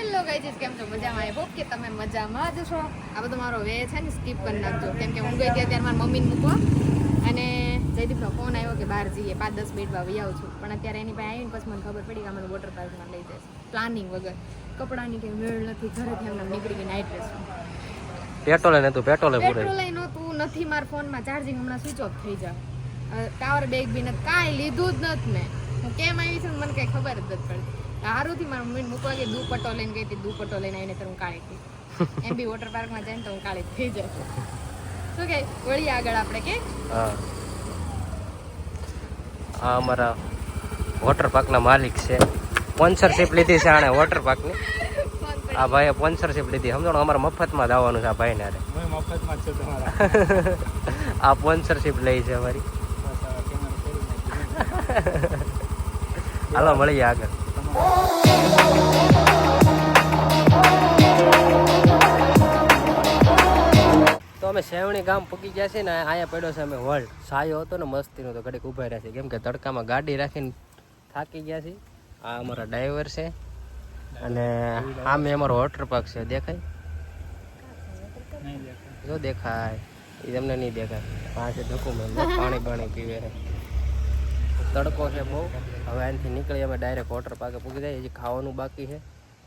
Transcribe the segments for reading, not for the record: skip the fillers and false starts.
Hello guys, કેમ છો? મજામાં? આઈ હોપ કે તમે મજામાં જ છો. આ બધો મારો વે છે ને સ્કીપ કરી નાખજો, કેમ કે હું ગઈ હતી ત્યારે મારી મમ્મીને મૂકવા અને જયદીપનો ફોન આવ્યો કે બહાર જઈએ 5-10 મિનિટમાં વહી આવું છું. પણ અત્યારે એની પાસે આવીને પછી મને ખબર પડી કે મને વોટર પાર્કમાં લઈ જશે પ્લાનિંગ વગર. કપડાની કંઈ મેળ નથી, ઘરેથી એમને નીકળી ગઈ નાઇટ ડ્રેસમાં. પેટ્રોલ નહોતું, નથી મારા ફોનમાં ચાર્જિંગ, હમણાં સ્વિચ ઓફ થઈ જાય. ટાવર બેગ બી નથી, કાંઈ લીધું જ નથી મેં. હું કેમ આવી છું મને કંઈ ખબર જ નથી પડતી. સારુંથી મારા મમ્મીને મૂકવા ગઈ, દુપટ્ટો લઈને ગઈ હતી, દુપટ્ટો લઈને આવીને તો હું કાળી થઈ. એમ બી વોટર પાર્કમાં જઈને તો હું કાળી થઈ જાય. શું કે વળી આગળ આપણે કે આ અમારા વોટર પાર્કના માલિક છે. સ્પોન્સરશિપ લીધી છે આણે વોટર પાર્કની. આ ભાઈએ સ્પોન્સરશિપ લીધી. સમજો અમારે મફતમાં જ આવવાનું છે આ ભાઈને. અરે મફતમાં છે તમારા. આ સ્પોન્સરશિપ લઈ છે અમારી. હાલો મળીએ આગળ. તો અમે સેવણી ગામ પૂકી ગયા છે ને. અહીંયા પડ્યો છે અમે વર્લ્ડ સાયો હતો ને મસ્તીનો, તો ઘડીક ઉભા રહ્યા છે કેમ કે તડકામાં ગાડી રાખીને થાકી ગયા છે. આ અમારા ડ્રાઈવર છે અને આમે અમારો વોટર પાર્ક છે. દેખાય? જો દેખાય, એ તમને નહીં દેખાય. પાસે ડોક્યુમેન્ટ પાણી પાણી પીવે છે. તડકો છે બહુ. હવે અહીંથી નીકળી અમે ડાયરેક્ટ વોટર પાર્કે પૂકી જાય. હજી ખાવાનું બાકી છે.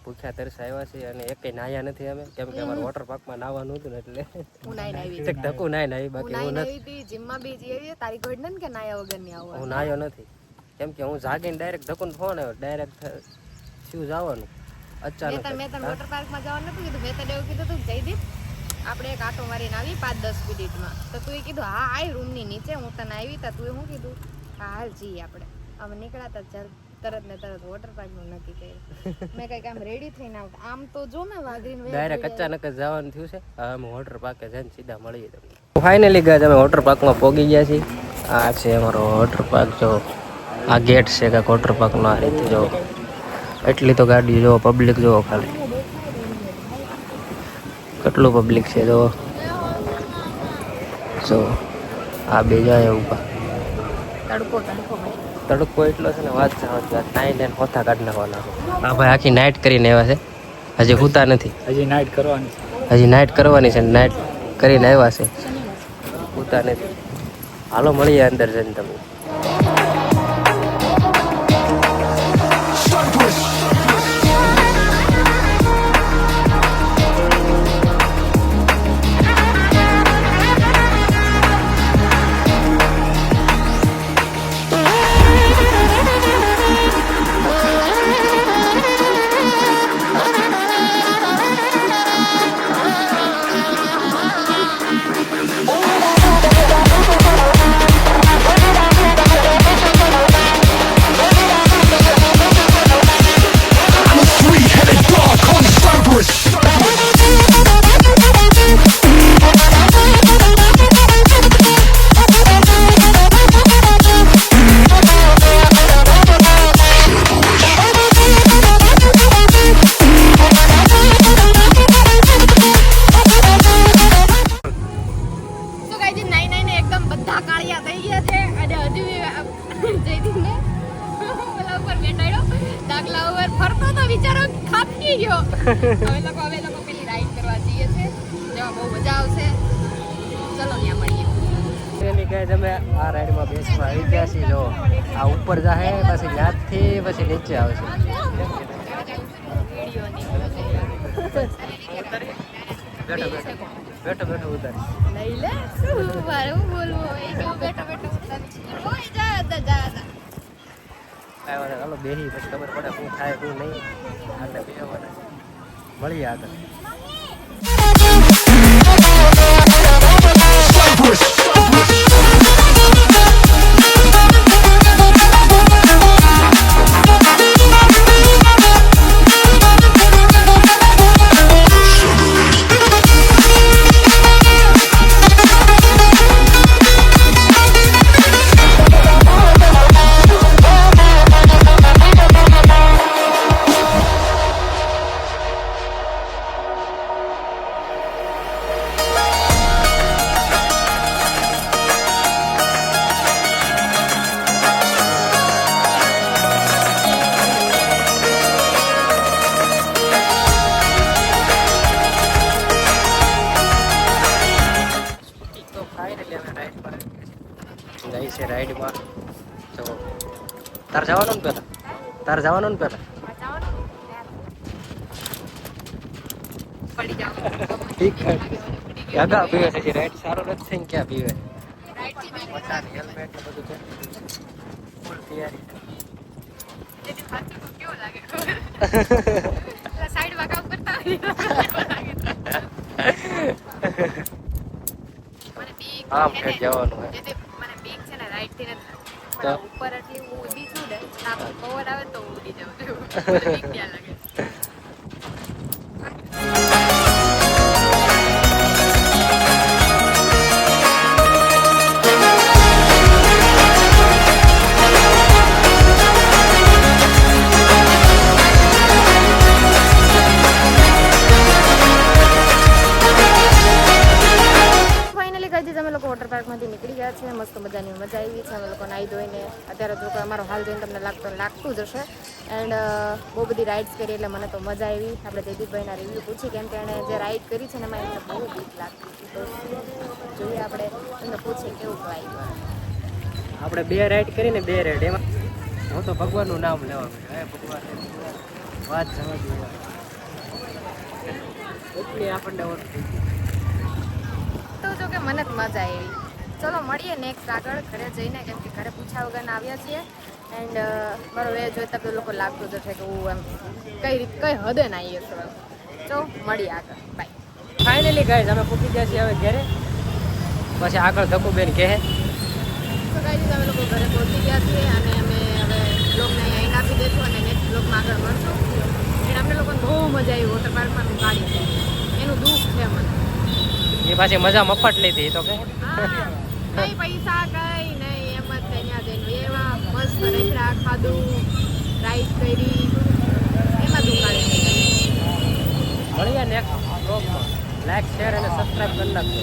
ભૂખ્યા તરસા આવ્યા છે અને એકેય નાયા નથી અમે, કેમ કે અમારે વોટર પાર્કમાં નાવાનું હતું ને એટલે હું નાઈને આવી. ધક્કુ નાઈ બાકી હું નથી. હતી જીમમાં બી જઈ તારી કોઈ ને કે નાયા વગર ની આવું. હું નાયો નથી કેમ કે હું જાગીને ડાયરેક્ટ ધક્કુને ફોન આવ્યો, ડાયરેક્ટ શું જવાનું અચાનક. મેં તને વોટર પાર્કમાં જવાનું નતું કીધું, મેં તને એવું કીધું તું જયદીપ આપણે એક આટો મારીને આવી 5-10 મિનિટમાં. તો તું એ કીધું હા આય રૂમની નીચે હું તને આવી. તા તું શું કીધું? હા હાલ જઈએ આપણે. અમે નીકળ્યા હતા તરત ને તરત વોટર પાર્ક નું નક્કી કર્યું. મેં કઈક આમ રેડી થઈને આવતા આમ તો જો મેં વાઘરીને ડાયરેક્ટ અચાનક જ જવાનું થયું છે. હવે અમે વોટર પાર્કે જઈને સીધા મળીએ તમને. ફાઇનલી ગયા અમે વોટર પાર્કમાં પહોંચી ગયા છીએ. આ છે અમારો વોટર પાર્ક. જો આ ગેટ છે કે વોટર પાર્કનો. આ રીતે જો એટલી તો ગાડી જો, પબ્લિક જો ખાલી કેટલું પબ્લિક છે. જો આ બે જાય ઉભા. તડકો એટલો છે ને વાત નાઈટ એન્ડ હોથા કાઢી નાખવાના. હા ભાઈ આખી નાઇટ કરીને આવ્યા છે, હજી હુતા નથી. હજી નાઇટ કરવાની છે. નાઇટ કરીને આવ્યા છે, હુતા નથી. હાલો મળીએ અંદર જઈને તમે. હવે લોકો પેલી રાઈડ કરવા જઈએ છે, જેમાં બહુ મજા આવશે. ચલો ત્યાં મળીએ. તમે આ રાઈડમાં બેસવા આવી ગયા છીએ. જો આ ઉપર જાહે પછી ત્યાંથી પછી નીચે આવશે. બેઠો ઉતાર લઈ લે. શું મારે હું બોલવું? બેઠો ઉતાર. ચાલો બેહી પછી ખબર પડે શું થાય શું નહીં. એટલે બેહવાના મળીએ આગળ. તાર જવાનું ને પેલા તાર જવાનું ને પેલા જવાનું પડી જાવ ઠીક છે આગા પીવે છે જે રાઈટ સારો નથી થઈને ક્યાં પીવે રાઈટ થી બેઠ પોતાની હેલ્મેટ ને બધું છે ફૂલ તૈયારી તેથી સાચું તો કેવો લાગે સાઈડ માં કામ કરતા હોય મને બીક આમ છે કે ને, જવાનું હે જેથી મને બીક છે ને રાઈટ થી નથી તો? પણ ઉપર એટલી હું ઊંધી છું ને આમ પવન આવે ને તો હું ઉડી જાઉં છું મને બીક ત્યાં લાગે ફાઇનલી કઈ અમે લોકો વોટર પાર્કમાંથી નીકળી ગયા છે મસ્ત મજાની મજા આવી છે અમે લોકો નાહી ધોઈને અત્યારે તો અમારો હાલ જોઈને તમને લાગતું જ હશે એન્ડ બહુ બધી રાઇડ્સ કરી એટલે મને તો મજા આવી આપણે જયદીપભાઈના રિવ્યૂ પૂછી કેમ કે એણે જે રાઇડ કરી છે ને એમાં એમને બહુ બીક લાગતી હતી તો જોઈએ આપણે એમને પૂછીએ કેવું લાગ્યું આપણે 2 રાઈડ કરીને 2 રાઈડ એમાં હું તો ભગવાનનું નામ લેવાનું હે ભગવાન વાત સમજ એટલી આપણને ઓર તો જો કે મને જ મજા આવી ચલો મળીએ નેક્સ્ટ આગળ ઘરે જઈને કેમ કે ઘરે પૂછ્યા વગરના આવ્યા છીએ એન્ડ મારો વે જોઈતા પેલું લોકો લાગતું જ છે કે હું એમ કઈ હદે ના આવીએ છો તો મળીએ આગળ બાય ફાઇનલી ગાઈઝ અમે પૂકી ગયા છીએ હવે ઘરે પછી આગળ ધકુબેન કહે તો ગાઈઝ અમે લોકો ઘરે પહોંચી ગયા છીએ અને અમે હવે બ્લોગને અહીં આપી દઈશું અને નેક્સ્ટ બ્લોગમાં આગળ મળશું અને અમને લોકોને બહુ મજા આવી વોટર પાર્કમાં ગાડી એનું દુઃખ છે મને એ પાછી મજા મફત લીધી એ તો કે હા કઈ પૈસા કઈ નહીં એમ જ ત્યાં જઈને એવા મસ્ત રેખડા ખાધું રાઈડ કરી એમાં દુકાળે મળીએ નેક્સ્ટ બ્લોગમાં લાઈક શેર અને સબસ્ક્રાઈબ કરી નાખજો